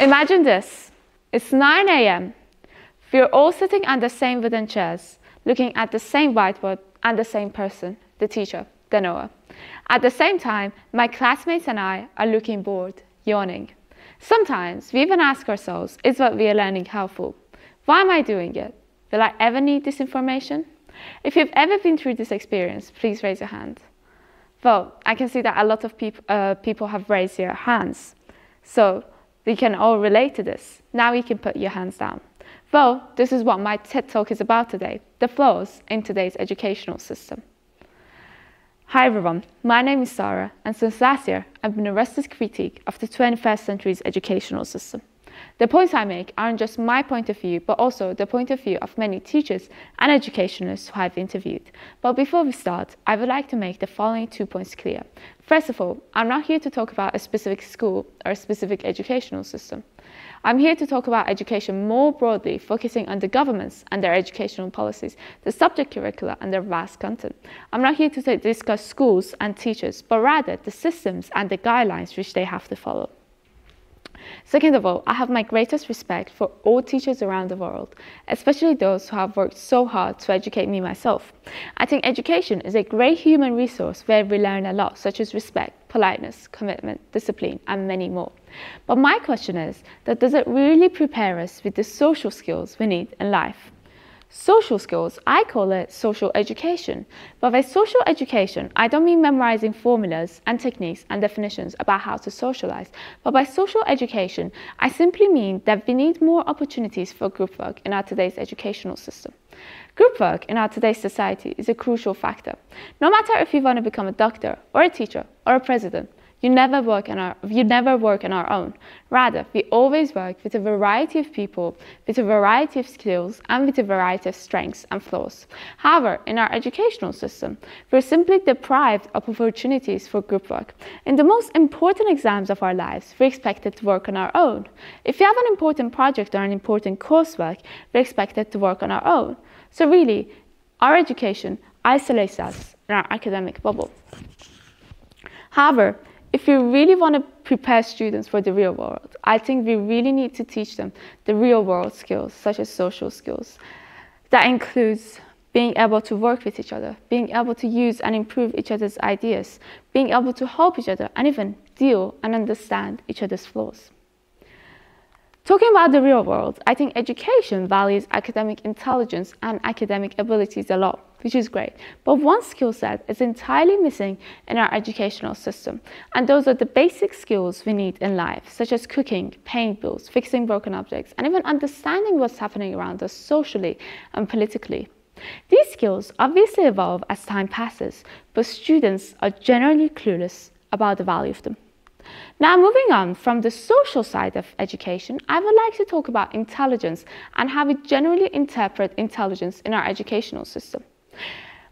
Imagine this. It's 9 a.m. We're all sitting on the same wooden chairs, looking at the same whiteboard and the same person, the teacher, the knower. At the same time, my classmates and I are looking bored, yawning. Sometimes we even ask ourselves, is what we are learning helpful? Why am I doing it? Will I ever need this information? If you've ever been through this experience, please raise your hand. Well, I can see that a lot of people have raised their hands. So we can all relate to this. Now you can put your hands down. Well, this is what my TED Talk is about today, the flaws in today's educational system. Hi everyone, my name is Sara, and since last year, I've been a restless critique of the 21st century's educational system. The points I make aren't just my point of view, but also the point of view of many teachers and educationalists who I've interviewed. But before we start, I would like to make the following 2 points clear. First of all, I'm not here to talk about a specific school or a specific educational system. I'm here to talk about education more broadly, focusing on the governments and their educational policies, the subject curricula and their vast content. I'm not here to discuss schools and teachers, but rather the systems and the guidelines which they have to follow. Second of all, I have my greatest respect for all teachers around the world, especially those who have worked so hard to educate me myself. I think education is a great human resource where we learn a lot, such as respect, politeness, commitment, discipline, and many more. But my question is, does it really prepare us with the social skills we need in life? Social skills, I call it social education. But by social education, I don't mean memorizing formulas and techniques and definitions about how to socialize. But by social education, I simply mean that we need more opportunities for group work in our today's educational system. Group work in our today's society is a crucial factor. No matter if you want to become a doctor or a teacher or a president, you never work on our own. Rather, we always work with a variety of people, with a variety of skills, and with a variety of strengths and flaws. However, in our educational system, we're simply deprived of opportunities for group work. In the most important exams of our lives, we're expected to work on our own. If you have an important project or an important coursework, we're expected to work on our own. So really, our education isolates us in our academic bubble. However, if we really want to prepare students for the real world, I think we really need to teach them the real world skills, such as social skills. That includes being able to work with each other, being able to use and improve each other's ideas, being able to help each other, and even deal and understand each other's flaws. Talking about the real world, I think education values academic intelligence and academic abilities a lot, which is great. But one skill set is entirely missing in our educational system, and those are the basic skills we need in life, such as cooking, paying bills, fixing broken objects, and even understanding what's happening around us socially and politically. These skills obviously evolve as time passes, but students are generally clueless about the value of them. Now, moving on from the social side of education, I would like to talk about intelligence and how we generally interpret intelligence in our educational system.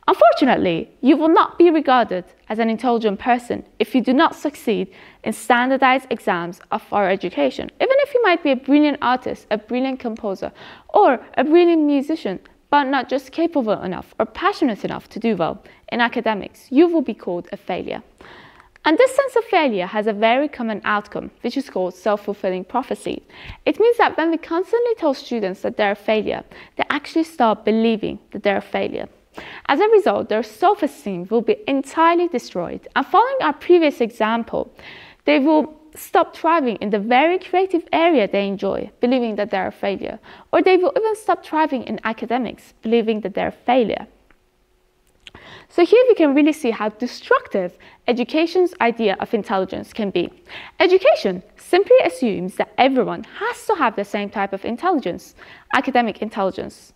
Unfortunately, you will not be regarded as an intelligent person if you do not succeed in standardized exams of our education, even if you might be a brilliant artist, a brilliant composer, or a brilliant musician, but not just capable enough or passionate enough to do well in academics, you will be called a failure. And this sense of failure has a very common outcome, which is called self-fulfilling prophecy. It means that when we constantly tell students that they're a failure, they actually start believing that they're a failure. As a result, their self-esteem will be entirely destroyed. And following our previous example, they will stop thriving in the very creative area they enjoy, believing that they're a failure. Or they will even stop thriving in academics, believing that they're a failure. So here we can really see how destructive education's idea of intelligence can be. Education simply assumes that everyone has to have the same type of intelligence, academic intelligence.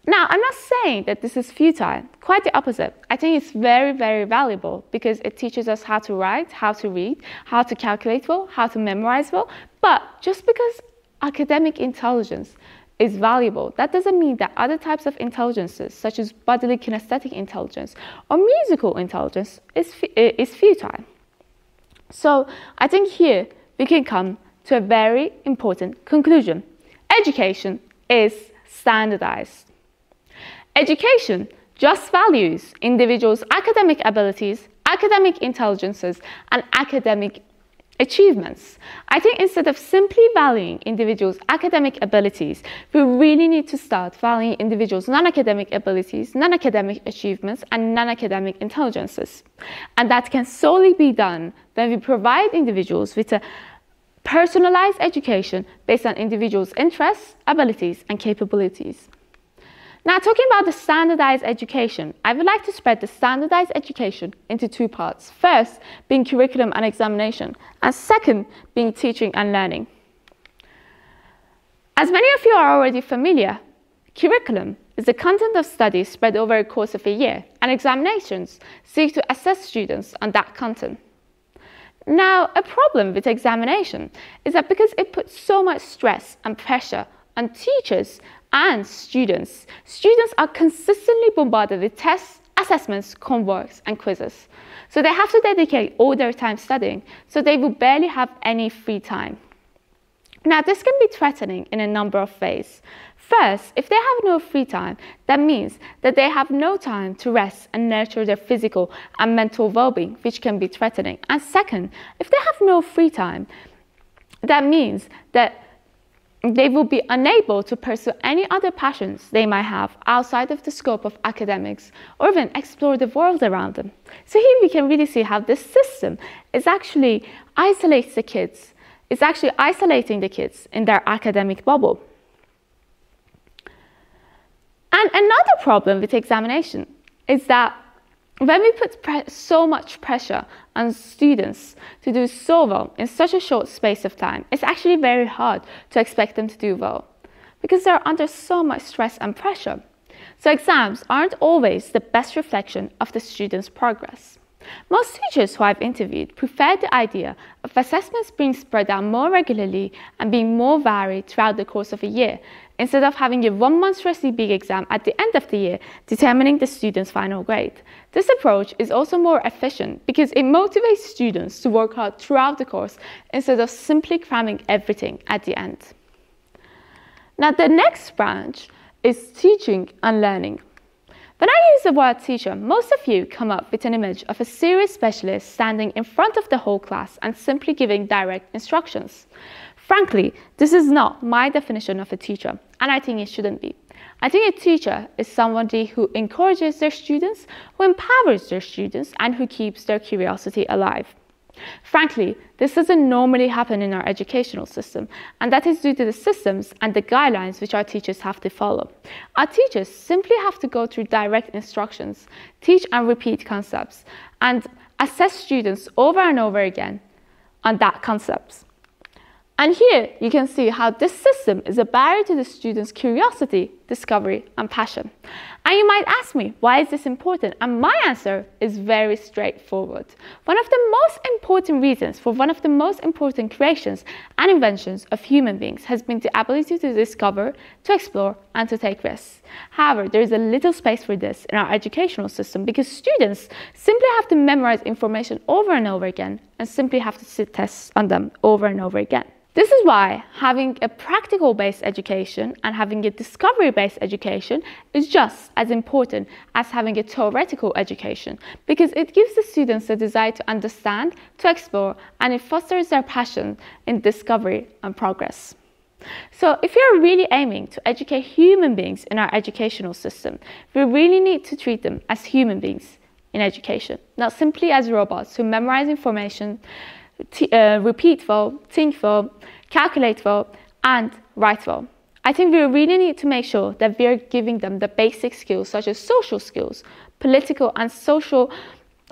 Now, I'm not saying that this is futile, quite the opposite. I think it's very, very valuable because it teaches us how to write, how to read, how to calculate well, how to memorize well. But just because academic intelligence is valuable, that doesn't mean that other types of intelligences, such as bodily kinesthetic intelligence or musical intelligence, is futile. So I think here we can come to a very important conclusion. Education is standardized. Education just values individuals' academic abilities, academic intelligences, and academic achievements. I think instead of simply valuing individuals' academic abilities, we really need to start valuing individuals' non-academic abilities, non-academic achievements, and non-academic intelligences. And that can solely be done when we provide individuals with a personalized education based on individuals' interests, abilities, and capabilities. Now, talking about the standardized education, I would like to spread the standardized education into two parts. First, being curriculum and examination, and second, being teaching and learning. As many of you are already familiar, curriculum is the content of studies spread over a course of a year, and examinations seek to assess students on that content. Now, a problem with examination is that because it puts so much stress and pressure on teachers and students are consistently bombarded with tests, assessments, homeworks, and quizzes. So they have to dedicate all their time studying, so they will barely have any free time. Now, this can be threatening in a number of ways. First, if they have no free time, that means that they have no time to rest and nurture their physical and mental well-being, which can be threatening. And second, if they have no free time, that means that they will be unable to pursue any other passions they might have outside of the scope of academics, or even explore the world around them. So here we can really see how this system is actually isolating the kids in their academic bubble. And another problem with examination is that when we put so much pressure on students to do so well in such a short space of time, it's actually very hard to expect them to do well because they're under so much stress and pressure. So exams aren't always the best reflection of the student's progress. Most teachers who I've interviewed prefer the idea of assessments being spread out more regularly and being more varied throughout the course of a year, instead of having a one monstrously big exam at the end of the year determining the student's final grade. This approach is also more efficient because it motivates students to work hard throughout the course instead of simply cramming everything at the end. Now, the next branch is teaching and learning. When I use the word teacher, most of you come up with an image of a serious specialist standing in front of the whole class and simply giving direct instructions. Frankly, this is not my definition of a teacher, and I think it shouldn't be. I think a teacher is somebody who encourages their students, who empowers their students, and who keeps their curiosity alive. Frankly, this doesn't normally happen in our educational system, and that is due to the systems and the guidelines which our teachers have to follow. Our teachers simply have to go through direct instructions, teach and repeat concepts, and assess students over and over again on that concepts. And here you can see how this system is a barrier to the students' curiosity, discovery, and passion. And you might ask me, why is this important? And my answer is very straightforward. One of the most important reasons for one of the most important creations and inventions of human beings has been the ability to discover, to explore, and to take risks. However, there is a little space for this in our educational system because students simply have to memorize information over and over again and simply have to sit tests on them over and over again. This is why having a practical-based education and having a discovery-based education is just as important as having a theoretical education, because it gives the students the desire to understand, to explore, and it fosters their passion in discovery and progress. So if you're really aiming to educate human beings in our educational system, we really need to treat them as human beings in education, not simply as robots who memorize information, repeat well, think well, calculate well, and write well. I think we really need to make sure that we are giving them the basic skills such as social skills, political and social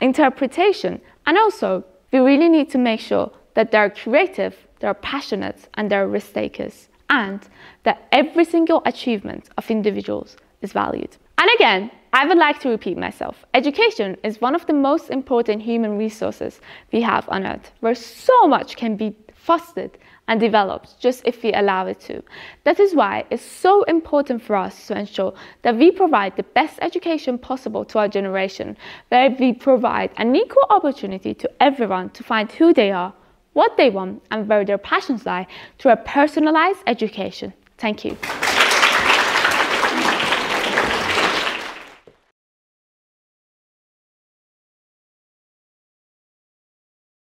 interpretation, and also we really need to make sure that they're creative, they're passionate, and they're risk takers, and that every single achievement of individuals is valued. And again, I would like to repeat myself. Education is one of the most important human resources we have on earth, where so much can be fostered and developed just if we allow it to. That is why it's so important for us to ensure that we provide the best education possible to our generation, where we provide an equal opportunity to everyone to find who they are, what they want, and where their passions lie through a personalized education. Thank you.